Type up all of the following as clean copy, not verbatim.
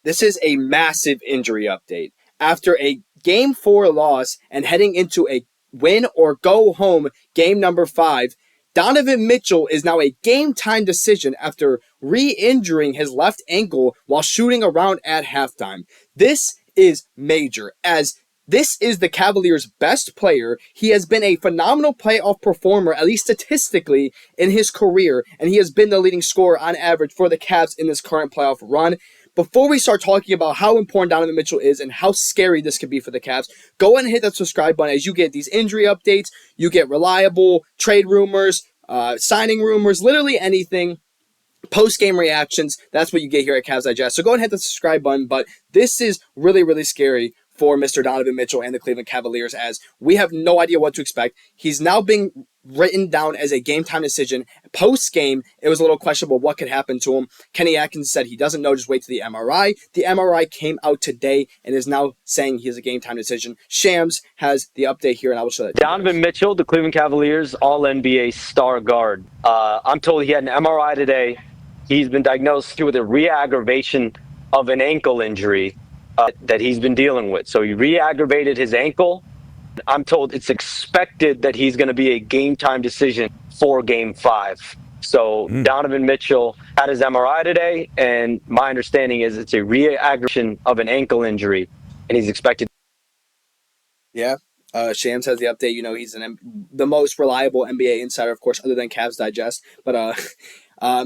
This is a massive injury update. After a Game 4 loss and heading into a win or go home game number 5, Donovan Mitchell is now a game-time decision after re-injuring his left ankle while shooting around at halftime. This is major, as this is the Cavaliers' best player. He has been a phenomenal playoff performer, at least statistically, in his career, and he has been the leading scorer on average for the Cavs in this current playoff run. Before we start talking about how important Donovan Mitchell is and how scary this could be for the Cavs, go ahead and hit that subscribe button as you get these injury updates, you get reliable trade rumors, signing rumors, literally anything, post-game reactions. That's what you get here at Cavs Digest. So go ahead and hit the subscribe button, but this is really, really scary for Mr. Donovan Mitchell and the Cleveland Cavaliers, as we have no idea what to expect. He's now being written down as a game-time decision. Post-game, it was a little questionable what could happen to him. Kenny Atkins said he doesn't know, just wait to the MRI. The MRI came out today and is now saying he is a game-time decision. Shams has the update here, and I will show that to you. Donovan Mitchell, the Cleveland Cavaliers All-NBA star guard. I'm told he had an MRI today. He's been diagnosed with a re-aggravation of an ankle injury that he's been dealing with. So he re-aggravated his ankle. I'm told it's expected that he's going to be a game-time decision for Game 5. So Donovan Mitchell had his MRI today, and my understanding is it's a re-aggravation of an ankle injury, and he's expected. Yeah. Shams has the update. You know, he's the most reliable NBA insider, of course, other than Cavs Digest. But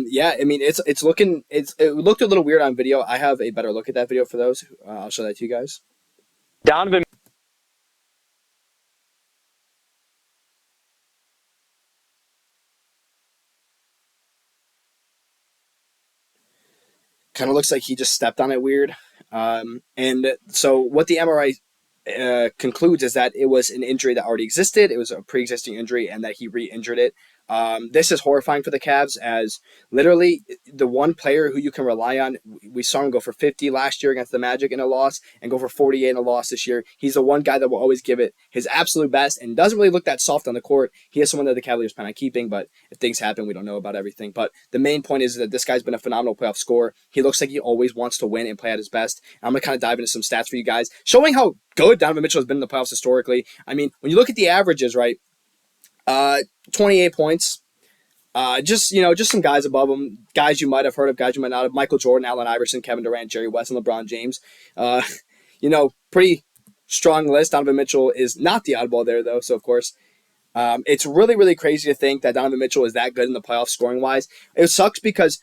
yeah, I mean, it looked a little weird on video. I have a better look at that video for those. I'll show that to you guys. Donovan. Kind of looks like he just stepped on it weird. And so what the MRI concludes is that it was an injury that already existed. It was a pre-existing injury, and that he re-injured it. This is horrifying for the Cavs, as literally the one player who you can rely on. We saw him go for 50 last year against the Magic in a loss and go for 48 in a loss this year. He's the one guy that will always give it his absolute best and doesn't really look that soft on the court. He is someone that the Cavaliers plan on keeping, but if things happen, we don't know about everything. But the main point is that this guy's been a phenomenal playoff scorer. He looks like he always wants to win and play at his best. And I'm going to kind of dive into some stats for you guys, showing how good Donovan Mitchell has been in the playoffs historically. I mean, when you look at the averages, right, 28 points. Just some guys above him, guys you might have heard of, guys you might not have: Michael Jordan, Allen Iverson, Kevin Durant, Jerry West, and LeBron James. Pretty strong list. Donovan Mitchell is not the oddball there, though. So, of course, it's really, really crazy to think that Donovan Mitchell is that good in the playoffs scoring-wise. It sucks because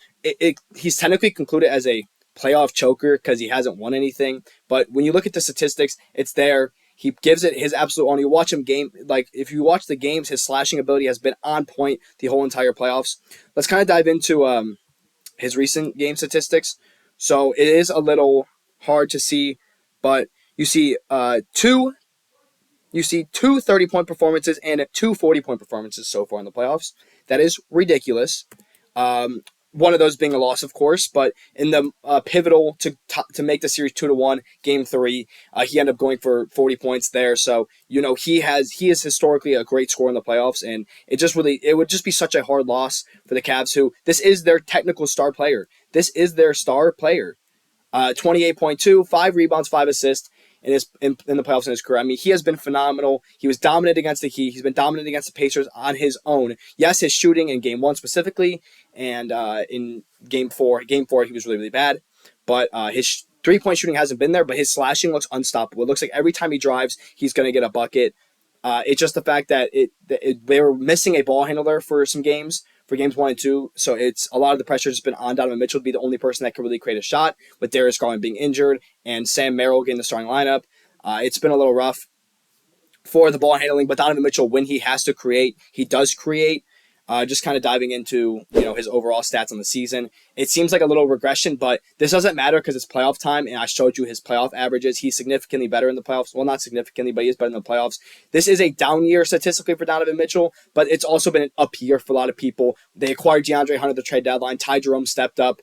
he's technically concluded as a playoff choker because he hasn't won anything. But when you look at the statistics, it's there. He gives it his absolute all. You watch him game, like if you watch the games, his slashing ability has been on point the whole entire playoffs. Let's kind of dive into his recent game statistics. So it is a little hard to see, but you see two 30-point performances and two 40-point performances so far in the playoffs. That is ridiculous. One of those being a loss, of course, but in the pivotal to make the series 2-1, Game 3, he ended up going for 40 points there. So he is historically a great scorer in the playoffs, and it would just be such a hard loss for the Cavs, who this is their technical star player. This is their star player. 28.2, 5 rebounds, 5 assists. In the playoffs in his career. I mean, he has been phenomenal. He was dominant against the Heat. He's been dominant against the Pacers on his own. Yes, his shooting in Game 1 specifically, and in Game 4 he was really, really bad. But his three-point shooting hasn't been there, but his slashing looks unstoppable. It looks like every time he drives, he's going to get a bucket. It's just the fact that they were missing a ball handler for some games. For games 1 and 2, so it's a lot of the pressure has been on Donovan Mitchell to be the only person that can really create a shot, with Darius Garland being injured and Sam Merrill getting the starting lineup. It's been a little rough for the ball handling, but Donovan Mitchell, when he has to create, he does create. Just kind of diving into his overall stats on the season. It seems like a little regression, but this doesn't matter because it's playoff time, and I showed you his playoff averages. He's significantly better in the playoffs. Well, not significantly, but he is better in the playoffs. This is a down year statistically for Donovan Mitchell, but it's also been an up year for a lot of people. They acquired DeAndre Hunter at the trade deadline. Ty Jerome stepped up.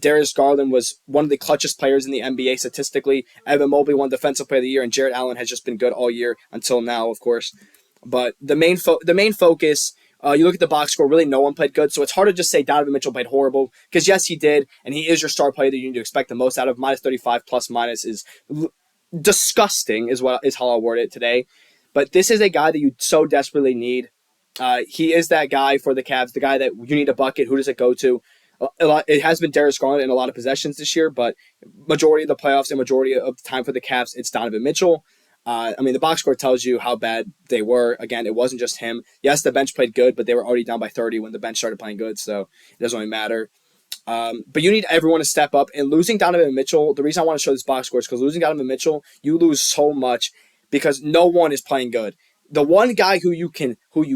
Darius Garland was one of the clutchest players in the NBA statistically. Evan Mobley won Defensive Player of the Year, and Jarrett Allen has just been good all year until now, of course. But the main focus You look at the box score, really no one played good, so it's hard to just say Donovan Mitchell played horrible, because yes, he did, and he is your star player that you need to expect the most out of. Minus 35 plus minus is disgusting, is how I'll word it today. But this is a guy that you so desperately need. He is that guy for the Cavs, the guy that you need a bucket. Who does it go to? It has been Darius Garland in a lot of possessions this year, but majority of the playoffs and majority of the time for the Cavs, it's Donovan Mitchell. The box score tells you how bad they were. Again, it wasn't just him. Yes, the bench played good, but they were already down by 30 when the bench started playing good, so it doesn't really matter. But you need everyone to step up. And losing Donovan Mitchell, the reason I want to show this box score is because losing Donovan Mitchell, you lose so much because no one is playing good. The one guy who you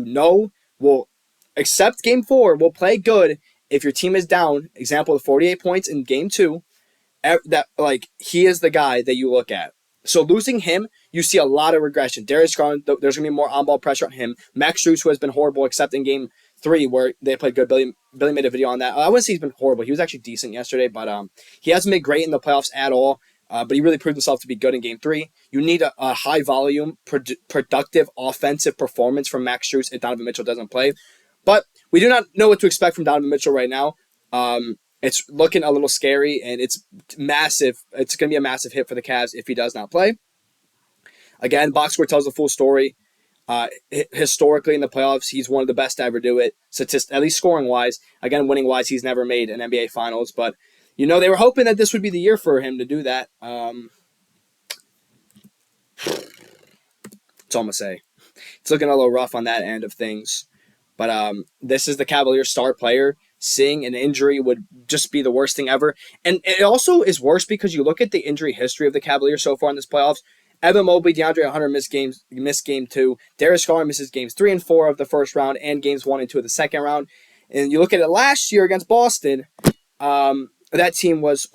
know will accept Game 4, will play good if your team is down. Example, the 48 points in Game 2. He is the guy that you look at. So losing him, you see a lot of regression. Darius Garland, there's going to be more on-ball pressure on him. Max Strus, who has been horrible, except in Game 3 where they played good. Billy made a video on that. I wouldn't say he's been horrible. He was actually decent yesterday, but he hasn't been great in the playoffs at all. But he really proved himself to be good in Game 3. You need a high-volume, productive, offensive performance from Max Strus if Donovan Mitchell doesn't play. But we do not know what to expect from Donovan Mitchell right now. It's looking a little scary, and it's massive. It's going to be a massive hit for the Cavs if he does not play. Again, box score tells the full story. Historically in the playoffs, he's one of the best to ever do it, at least scoring-wise. Again, winning-wise, he's never made an NBA Finals, but they were hoping that this would be the year for him to do that. That's all I'm going to say. It's looking a little rough on that end of things. But this is the Cavaliers' star player. Seeing an injury would just be the worst thing ever. And it also is worse because you look at the injury history of the Cavaliers so far in this playoffs. Evan Mobley, DeAndre Hunter missed Game 2. Darius Garland misses Games 3 and 4 of the first round and Games 1 and 2 of the second round. And you look at it last year against Boston, that team was...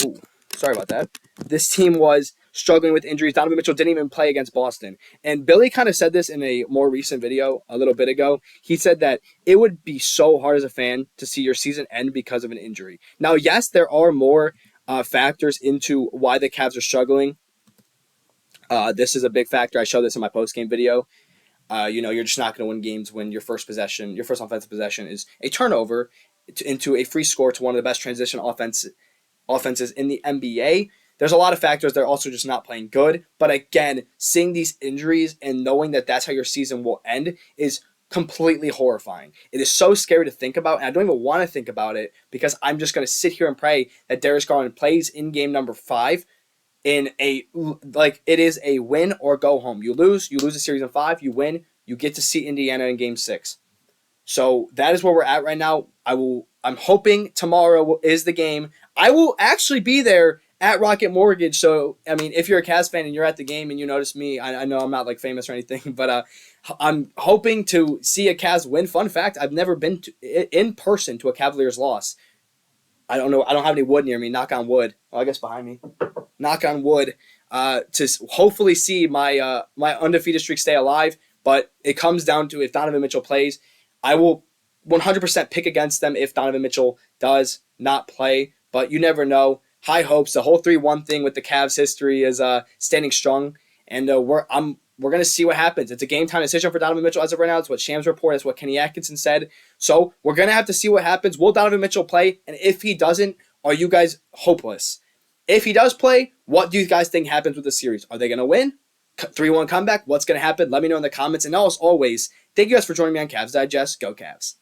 sorry about that. This team was struggling with injuries. Donovan Mitchell didn't even play against Boston. And Billy kind of said this in a more recent video a little bit ago. He said that it would be so hard as a fan to see your season end because of an injury. Now, yes, there are more factors into why the Cavs are struggling. This is a big factor. I showed this in my post-game video. You're just not going to win games when your first offensive possession is a turnover into a free score to one of the best transition offenses in the NBA. There's a lot of factors. They're also just not playing good. But again, seeing these injuries and knowing that that's how your season will end is completely horrifying. It is so scary to think about, and I don't even want to think about it because I'm just going to sit here and pray that Darius Garland plays in game number 5 it is a win or go home. You lose the series in 5, you win, you get to see Indiana in Game 6. So that is where we're at right now. I'm hoping tomorrow is the game. I will actually be there at Rocket Mortgage. So, if you're a Cavs fan and you're at the game and you notice me, I know I'm not famous or anything, but I'm hoping to see a Cavs win. Fun fact, I've never been in person to a Cavaliers loss. I don't know. I don't have any wood near me. Knock on wood. Well, I guess behind me. Knock on wood. To hopefully see my undefeated streak stay alive. But it comes down to if Donovan Mitchell plays, I will 100% pick against them if Donovan Mitchell does not play. But you never know. High hopes. The whole 3-1 thing with the Cavs history is standing strong. And we're going to see what happens. It's a game-time decision for Donovan Mitchell as of right now. It's what Shams report. It's what Kenny Atkinson said. So we're going to have to see what happens. Will Donovan Mitchell play? And if he doesn't, are you guys hopeless? If he does play, what do you guys think happens with the series? Are they going to win? 3-1 comeback? What's going to happen? Let me know in the comments. And as always, thank you guys for joining me on Cavs Digest. Go Cavs.